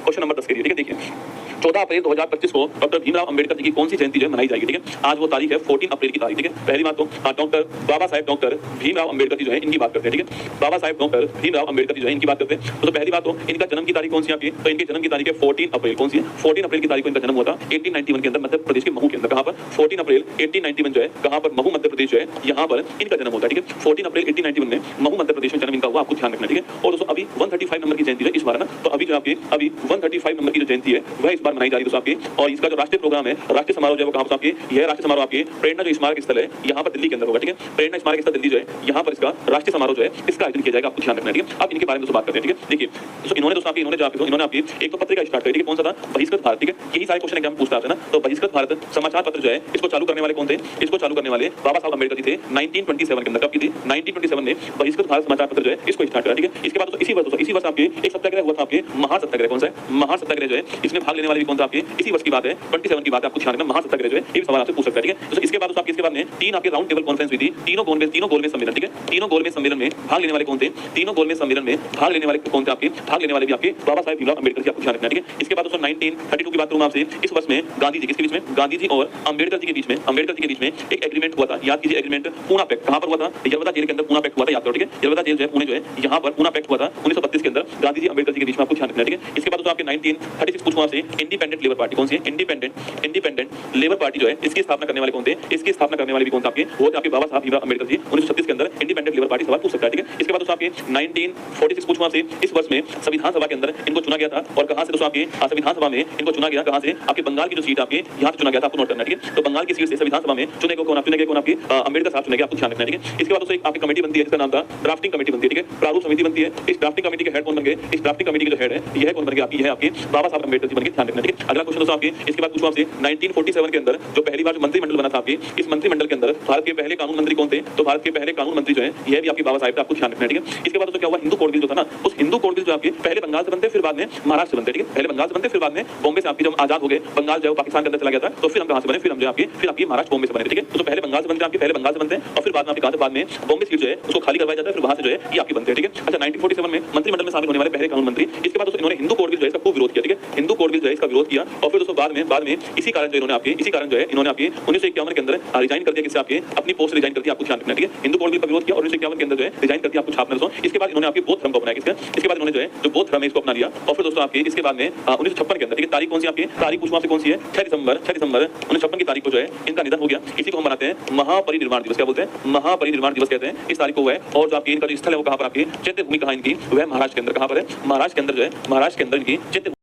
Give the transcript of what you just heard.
Question number 10 के लिए, ठीक है। देखिए 14 अप्रैल 2025 को डॉक्टर भीमराव अंबेडकर जी की कौन सी जयंती जो है मनाई जाएगी, ठीक है। आज वो तारीख है 14 अप्रैल की तारीख, ठीक है। पहली बात तो डॉक्टर बाबा साहेब डॉक्टर भीमराव अंबेडकर जी जो है इनकी बात करते हैं, ठीक है। बाबा साहेब डॉक्टर भीमराव अंबेडकर जी जो है इनकी बात करते हैं। तो पहली बात तो इनका जन्म की तारीख कौन सी आपकी, तो इनके जन्म की तारीख है 14 अप्रैल। कौन सी है? 14 अप्रैल की तारीख को इनका जन्म हुआ था 1891 के अंदर मध्य प्रदेश के महू के अंदर। कहां पर? 14 अप्रैल 1891 जो है कहां पर? महू मध्य प्रदेश जो है यहां पर इनका जन्म होता है, ठीक है। 14 अप्रैल 1891 में महू मध्य प्रदेश में जन्म इनका हुआ, आपको ध्यान रखना, ठीक है। और दोस्तों अभी 135 नंबर की जयंती है इस बार ना, तो अभी जो आपकी अभी 135 नंबर की जो जयंती है वह इस बार मनाई जा रही है दोस्तों आपकी। और इसका जो राष्ट्रीय प्रोग्राम है, राष्ट्रीय समारोह जो है वो कहां पर आपकी? यह राष्ट्रीय समारोह आपकी प्रेरणा जो स्मारक स्थल है यहां पर दिल्ली के अंदर होगा, ठीक है। प्रेरणा स्मारक स्थल दिल्ली जो है यहां पर इसका राष्ट्रीय समारोह जो है इसका आयोजन किया जाएगा, आपको ध्यान रखना है, ठीक है। अब इनके बारे में दोस्तों बात करते हैं, ठीक है। देखिए दोस्तों इन्होंने आपकी एक तो पत्रिका स्टार्ट करी, ठीक है। कौन सा था? बहिष्कृत भारत, ठीक है। यही सारे क्वेश्चन एग्जाम पूछता है ना, तो बहिष्कृत भारत समाचार पत्र जो है इसको चालू करने वाले कौन थे? इसको चालू करने वाले बाबा साहब अंबेडकर जी थे 1927 के अंदर। कब की थी? 1927 में बहिष्कृत भारत समाचार पत्र जो है इसको स्टार्ट करा, ठीक है। इसके बाद दोस्तों इसी वर्ष आपके एक सत्याग्रह हुआ था, आपके महासत्याग्रह। कौन सा है? महासत्याग्रह जो है इसमें भाग लेने वाले भी कौन था आपके? इसी वर्ष की बात है, 27 की बात है, आपको ध्यान रखना। महासत्याग्रह जो है ये सवाल आपसे पूछ सकता है, ठीक है। तो इसके बाद दोस्तों इसके बाद में तीन आपके राउंड टेबल कॉन्फ्रेंस हुई थी, तीनों गोलमेज सम्मेलन, ठीक है। तीनों गोलमेज सम्मेलन में भाग लेने वाले कौन थे? तीनों गोलमेज सम्मेलन में भाग लेने वाले कौन थे आपके? भाग लेने वाले भी आपके बाबा साहेब भीमराव अंबेडकर जी, आपको ध्यान रखना, ठीक है। इसके बाद दोस्तों 1932 की बात करूंगा आपसे। इस वर्ष में गांधी जी किसके बीच में? गांधी जी और अंबेडकर जी के बीच में एक एग्रीमेंट हुआ था, याद कीजिए एग्रीमेंट पूना पैक्ट। कहां पर हुआ था? यरवदा जेल के अंदर पूना पैक्ट हुआ था, याद करो, ठीक है। यरवदा जेल जो है पुणे जो है यहां पर पूना पैक्ट हुआ था 1932 के अंदर गांधी जी अंबेडकर जी के बीच में, आपको ध्यान रखना, ठीक है। इसके बाद दोस्तों आपके 1936 पूछूंगा आपसे इंडिपेंडेंट लेबर पार्टी। कौन सी है? इंडिपेंडेंट लेबर पार्टी जो है इसकी स्थापना करने वाले कौन थे? इसकी स्थापना करने वाले भी कौन थे आपके? वो थे आपके बाबा साहब भीमराव अंबेडकर जी। 1936 के अंदर इंडिपेंडेंट लेबर पार्टी सवाल पूछ सकता है, ठीक है। इसके बाद दोस्तों आपके 1946 पूछूंगा आपसे। इस वर्ष में संविधान सभा के अंदर इनको चुना गया था, और कहां से दोस्तों आपके? संविधान सभा में इनको चुना गया कहां से? आपके बंगाल की जो सीट आपके यहां से चुना गया था, आपको नोट करना है, ठीक है। तो बंगाल की सीट से संविधान सभा में चुने गए कौन? आपके अंबेडकर साहब चुने गए, आपको ध्यान रखना है, ठीक है। इसके बाद दोस्तों एक आपकी कमेटी बनती है जिसका नाम था ड्राफ्टिंग कमेटी बनती है, ठीक है। प्रारूप समिति बनती है। इस ड्राफ्टिंग कमेटी के हेड कौन बन गए? इस ड्राफ्टिंग कमेटी के जो हेड है यह कौन बन गया आपकी? यह आपके बाबा साहब अंबेडकर जी बन गए, ध्यान रखना, ठीक है। अगला क्वेश्चन दोस्तों आपके इसके बाद पूछूं आपसे 1947 के अंदर जो पहली बार जो मंत्रिमंडल बना था आपके, इस मंत्रिमंडल के अंदर भारत के पहले कानून मंत्री कौन थे? तो भारत के पहले कानून मंत्री जो है यह भी आपके बाबा साहब थे, आपको ध्यान रखना है, ठीक है। इसके बाद दोस्तों क्या हुआ? हिंदू कोड बिल जो था ना, उस हिंदू कोड बिल जो आपके पहले बंगाल से बनते, फिर बाद में महाराष्ट्र से बनते, ठीक है। पहले बंगाल से बनते, फिर बाद में बॉम्बे से आपकी जब आजाद हो गए, बंगाल जो पाकिस्तान के अंदर चला गया था, तो फिर हम कहां से बने? फिर हम जो आपके महाराष्ट्र बॉम्बे से बने, ठीक है। तो पहले बंगाल से बनते आपके, पहले बंगाल से बनते हैं और फिर बाद में आपके कहां से? बाद में बॉम्बे सीट जो है उसको खाली करवाया जाता है, फिर वहां से जो है ये आपकी बनते हैं, ठीक है। अच्छा 1947 में मंत्रिमंडल में शामिल होने वाले पहले कानून मंत्री। इसके बाद दोस्तों इन्होंने हिंदू कोड बिल जो है इसका खूब विरोध किया, ठीक है। हिंदू कोड बिल जो है इसका विरोध किया, और फिर दोस्तों बाद में इसी कारण जो इन्होंने आपके 1951 के अंदर रिजाइन कर दिया, किससे? आपके अपनी पोस्ट रिजाइन कर दिया, आपको ध्यान रखना, ठीक है। हिंदू कोड बिल का विरोध किया और 1951 के अंदर जो है रिजाइन कर दिया, आपको छापना दोस्तों। इसके बाद इन्होंने आपके बौद्ध धर्म को अपनाया, किसका? इसके बाद इन्होंने जो है जो बौद्ध धर्म है इसको अपना लिया, और फिर दोस्तों आपके इसके बाद में 1956 के अंदर, ठीक है। तारीख कौन सी आपकी? तारीख पूछूं आपसे कौन सी है? 6 दिसंबर 1956 की तारीख को जो है इनका निधन हो गया। इसी को हम मनाते हैं महापरिनिर्वाण दिवस। क्या बोलते हैं? महापरिनिर्वाण दिवस कहते हैं इस तारीख को है। और जो आपकी इनका जो स्थल है वो कहां पर? आपकी चैत्य भूमि कहां इनकी? वह महाराष्ट्र के अंदर। कहां पर है? महाराष्ट्र के अंदर जो है महाराष्ट्र के अंदर इनकी चैत्य